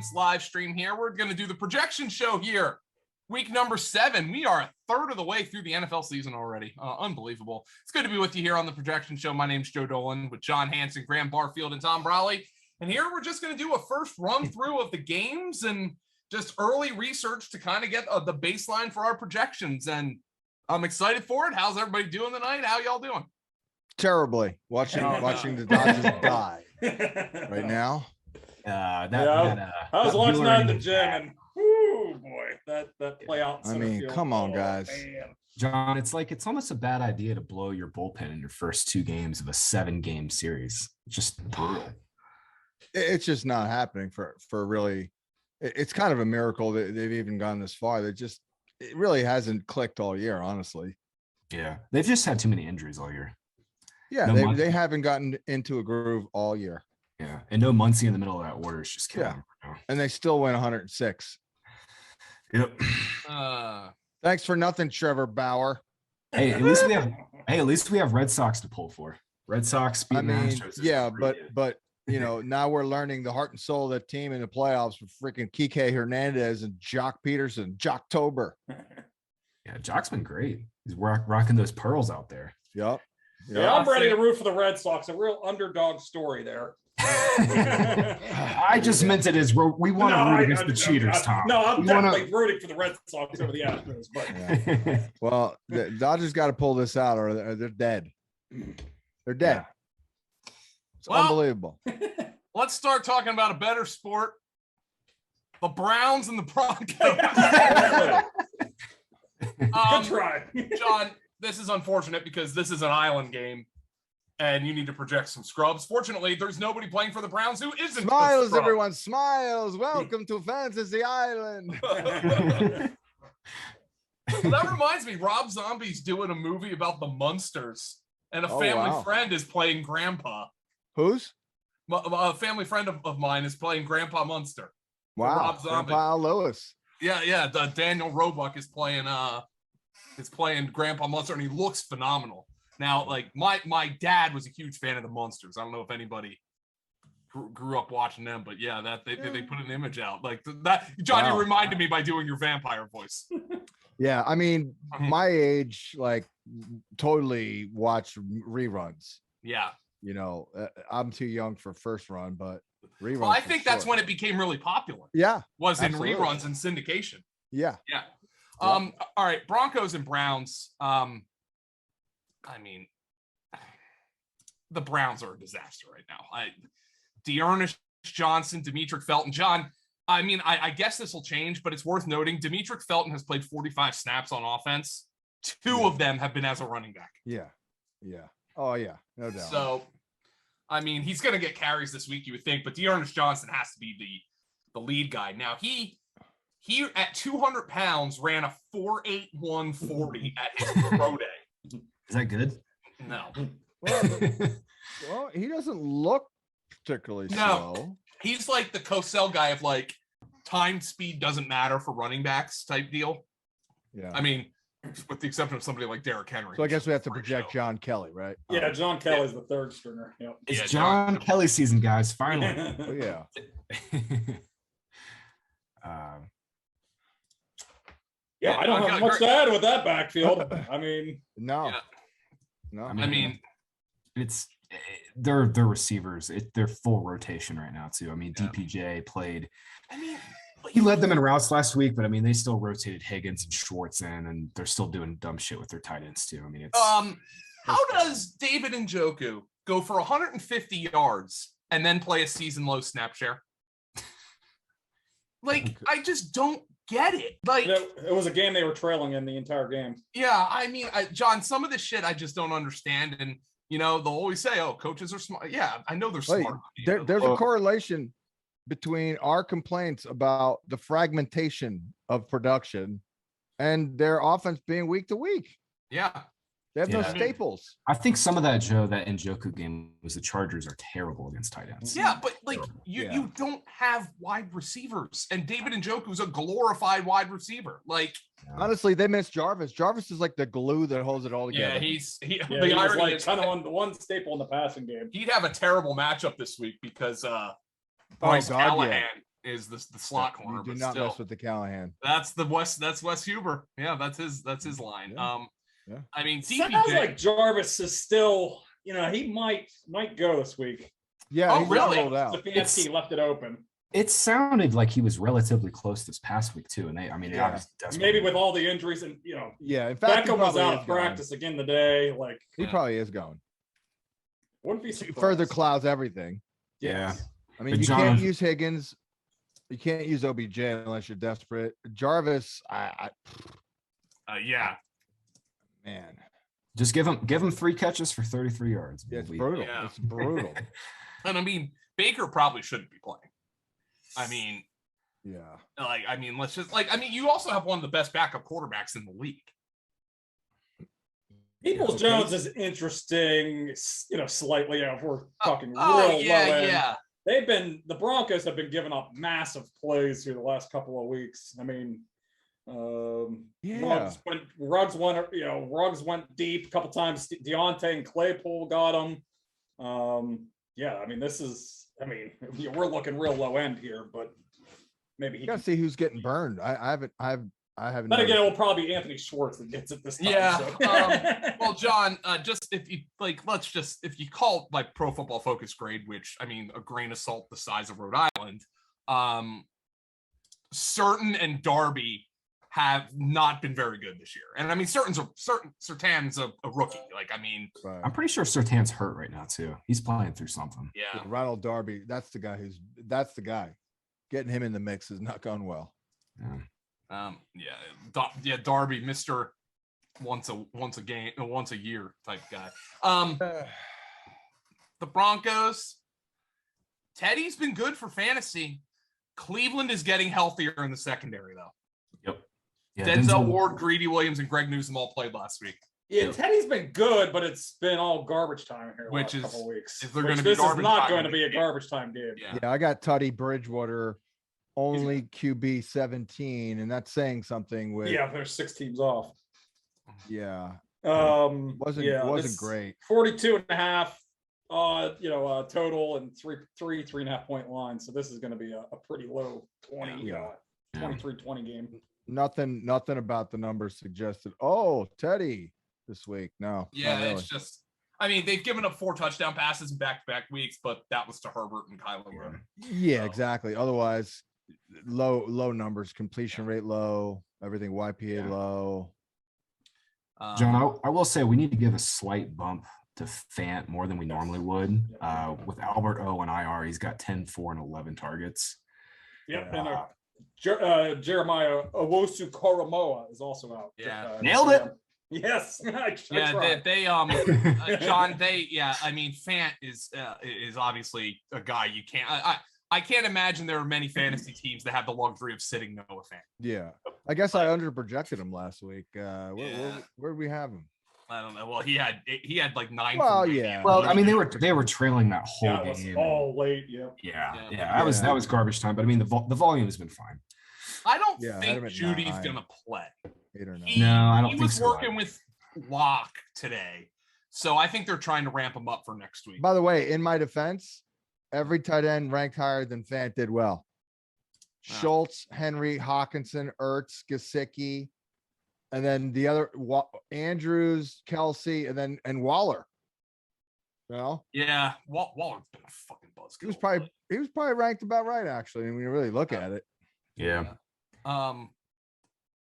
Saints live stream here. We're going to do the projection show here. Week number 7. We are a third of the way through the NFL season already. Unbelievable. It's good to be with you here on the projection show. My name's Joe Dolan with John Hansen, Graham Barfield, and Tom Brawley. And here we're just going to do a first run through of the games and just early research to kind of get the baseline for our projections. And I'm excited for it. How's everybody doing tonight? How y'all doing? Terribly. Watching the Dodgers die right now. I was watching that in the gym, and whoo, boy, that play out. I mean, come on, guys. Man. John, it's almost a bad idea to blow your bullpen in your first 2 games of a 7-game series. Just brutal. It's just not happening for really. It's kind of a miracle that they've even gone this far. It really hasn't clicked all year, honestly. Yeah, they've just had too many injuries all year. Yeah, they haven't gotten into a groove all year. Yeah, and no Muncy in the middle of that order is just killing them right now. And they still win 106. Yep. Thanks for nothing, Trevor Bauer. Hey, at least we have Red Sox to pull for. Red Sox beat Astros. Yeah, but you know, now we're learning the heart and soul of that team in the playoffs with freaking Kike Hernandez and Jock Peterson, Jocktober. Yeah, Jock's been great. He's rocking those pearls out there. Yep. Yeah, I'm ready to root for the Red Sox. A real underdog story there. I just meant it as we want to root against the cheaters, Tom. No, I'm definitely rooting for the Red Sox over the Astros. But well, the Dodgers got to pull this out, or they're dead. They're dead. Yeah. It's unbelievable. Let's start talking about a better sport. The Browns and the Broncos. Good try, John. This is unfortunate because this is an island game. And you need to project some scrubs. Fortunately, there's nobody playing for the Browns who isn't. Smiles, everyone. Smiles. Welcome to Fantasy Island. Well, that reminds me, Rob Zombie's doing a movie about the Munsters, and a family friend is playing Grandpa. Who's? A family friend of mine is playing Grandpa Munster. Wow. Rob Zombie. Grandpa Lewis. Yeah. Daniel Roebuck is playing Grandpa Munster, and he looks phenomenal. Now, like my dad was a huge fan of the Munsters. I don't know if anybody grew up watching them, but yeah, they put an image out like that. John, you reminded me by doing your vampire voice. Yeah, I mean, my age, like, totally watch reruns. Yeah, you know, I'm too young for first run, but reruns. Well, I think that's when it became really popular. Yeah, was in reruns and syndication. Yeah. All right, Broncos and Browns. I mean, the Browns are a disaster right now. Dearness Johnson, Demetric Felton. John, I mean, I guess this will change, but it's worth noting Demetric Felton has played 45 snaps on offense. 2 of them have been as a running back. Yeah. Oh, yeah. No doubt. So, I mean, he's going to get carries this week, you would think, but Dearness Johnson has to be the lead guy. Now, he at 200 pounds ran a 4.8140 at his pro day. Is that good? No. Well, he doesn't look particularly slow. He's like the Cosell guy of like time speed doesn't matter for running backs type deal. Yeah. I mean, with the exception of somebody like Derrick Henry. So I guess we have to project John Kelly, right? Yeah, John Kelly's the third stringer. Yep. It's John Kelly season, guys. Finally. Oh, yeah. Yeah, I don't have much to add with that backfield. I mean, no. I mean, it's their receivers. They're full rotation right now too. I mean, DPJ played. I mean, he led them in routes last week, but I mean, they still rotated Higgins and Schwartz in, and they're still doing dumb shit with their tight ends too. I mean, it's how does David Njoku go for 150 yards and then play a season low snap share? Like, I just don't get it. Like, it was a game they were trailing in the entire game. Yeah, I mean, John, some of this shit I just don't understand. And, you know, they'll always say, oh, coaches are smart. Yeah, I know they're smart. There's a correlation between our complaints about the fragmentation of production and their offense being week to week. Yeah. They have no staples. I think some of that, Joe, that Njoku game was the Chargers are terrible against tight ends. Yeah, but like you don't have wide receivers, and David Njoku's a glorified wide receiver. Like, honestly, they missed Jarvis. Jarvis is like the glue that holds it all together. Yeah, he was like kind of the one staple in the passing game. He'd have a terrible matchup this week because Bryce Callahan is the slot corner. You do but not still, mess with the Callahan. That's Wes Huber. Yeah, that's his line. Yeah. I mean, Sounds DPJ. like Jarvis is still, he might go this week. Yeah, Oh, he's really? rolled out. Stefanski left it open. It sounded like he was relatively close this past week too, and they obviously Maybe with all the injuries and Yeah, in fact, Beckham was out of of practice again today. Like he probably is going. wouldn't be surprised. Further clouds everything. Yeah. I mean, But you John- can't use Higgins. You can't use OBJ unless you're desperate. Jarvis, Yeah. man, Just give him 3 catches for 33 yards. it's brutal. Yeah. It's brutal. And I mean, Baker probably shouldn't be playing. I mean, Yeah. you also have one of the best backup quarterbacks in the league. Peoples Jones is interesting, slightly. If we're talking real Oh, low yeah, end. yeah. The Broncos have been giving up massive plays here the last couple of weeks. I mean, Yeah. Ruggs went deep a couple times. Deontay and Claypool got him. Yeah, I mean, we're looking real low end here, but maybe he You gotta see who's getting burned. I haven't. Then again, it noticed. will probably be Anthony Schwartz that gets it this time. Yeah. So. Well, John, just if you call like Pro Football Focus grade, which I mean, a grain of salt the size of Rhode Island, Certain and Darby have not been very good this year. And I mean, Surtain's a rookie. Like, I mean, I'm pretty sure Surtain's hurt right now too. He's playing through something. yeah. Ronald Darby. That's the guy. Getting him in the mix has not gone well. Yeah. Darby, Mr. once a year type guy. The Broncos, Teddy's been good for fantasy. Cleveland is getting healthier in the secondary, though. Yep. Yeah, Denzel Ward, Greedy Williams, and Greg Newsome all played last week. Yeah, Teddy's been good, but it's been all garbage time here the last couple of weeks. If they're going to be this is garbage not time, going to be a garbage time game. Yeah. I got Tutty Bridgewater, only QB 17, and that's saying something. With There's 6 teams off. Yeah, wasn't great. 42.5 total and 3.5 point line. So this is going to be a pretty low 23-20 game. Nothing about the numbers suggested. Teddy this week. No. Yeah, really. it's just, I mean, they've given up 4 touchdown passes in back-to-back weeks, but that was to Herbert and Kyler Murray. Yeah, exactly. Otherwise, low numbers, completion rate low, everything YPA low. John, I will say we need to give a slight bump to Fant more than we normally would. With Albert O and IR, he's got 10, 4, and 11 targets. Yep. And Jeremiah Owusu-Koramoah is also out. Yeah. Nailed it. Yes. John, I mean, Fant is obviously a guy you can't. I can't imagine there are many fantasy teams that have the luxury of sitting Noah Fant. Yeah, I guess I underprojected him last week. Where did we have him? I don't know. Well, he had like 9. Well, yeah. Well, I mean, they were trailing that whole game. All late. That was garbage time. But I mean, the volume has been fine. I don't think Judy's gonna play. 8 or 9. I don't He think was so. working with Locke today, so I think they're trying to ramp him up for next week. By the way, in my defense, every tight end ranked higher than Fant did well. Schultz, Henry, Hawkinson, Ertz, Gesicki, and then the other Andrews, Kelsey, and Waller. Yeah, Waller's been a fucking buzzkill. He was probably ranked about right, actually, when you really look at it. Yeah.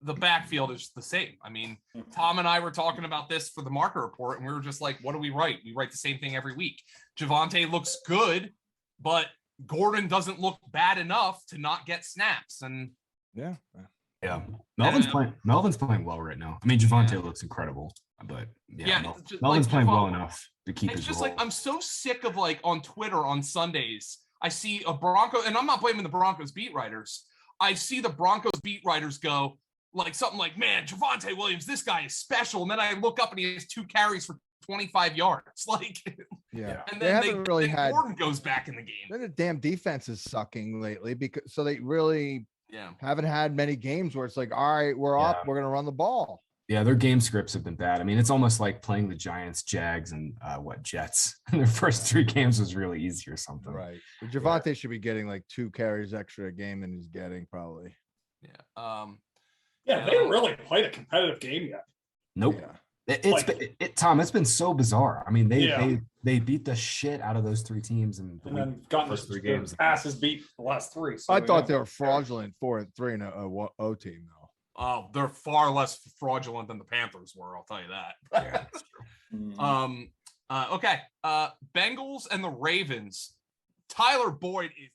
The backfield is the same. I mean, Tom and I were talking about this for the marker report, and we were just like, what do we write? We write the same thing every week. Javonte looks good, but Gordon doesn't look bad enough to not get snaps. And yeah. Melvin's playing well right now. I mean, Javonte looks incredible, but Melvin's playing well enough to keep his just role. like, I'm so sick of like on Twitter on Sundays, I see a Bronco, and I'm not blaming the Broncos beat writers. I see the Broncos beat writers go like something like, man, Javonte Williams, this guy is special. And then I look up and he has 2 carries for 25 yards. Like, yeah. And They then haven't really had. Gordon goes back in the game. Then the damn defense is sucking lately so they really haven't had many games where it's like, all right, we're up, we're gonna run the ball. Yeah, their game scripts have been bad. I mean, it's almost like playing the Giants, Jags, and Jets. Their first 3 games was really easy or something. Right. But Javante should be getting like 2 carries extra a game than he's getting probably. Yeah. Yeah, they haven't really played a competitive game yet. Nope. Yeah. Tom, it's been so bizarre. I mean, Yeah. they beat the shit out of those 3 teams and then gotten first 3 their games. asses beat the last 3. So I thought they were fraudulent 4-3 in a O team though. Oh, they're far less fraudulent than the Panthers were. I'll tell you that. Yeah, that's true. Okay. Bengals and the Ravens. Tyler Boyd is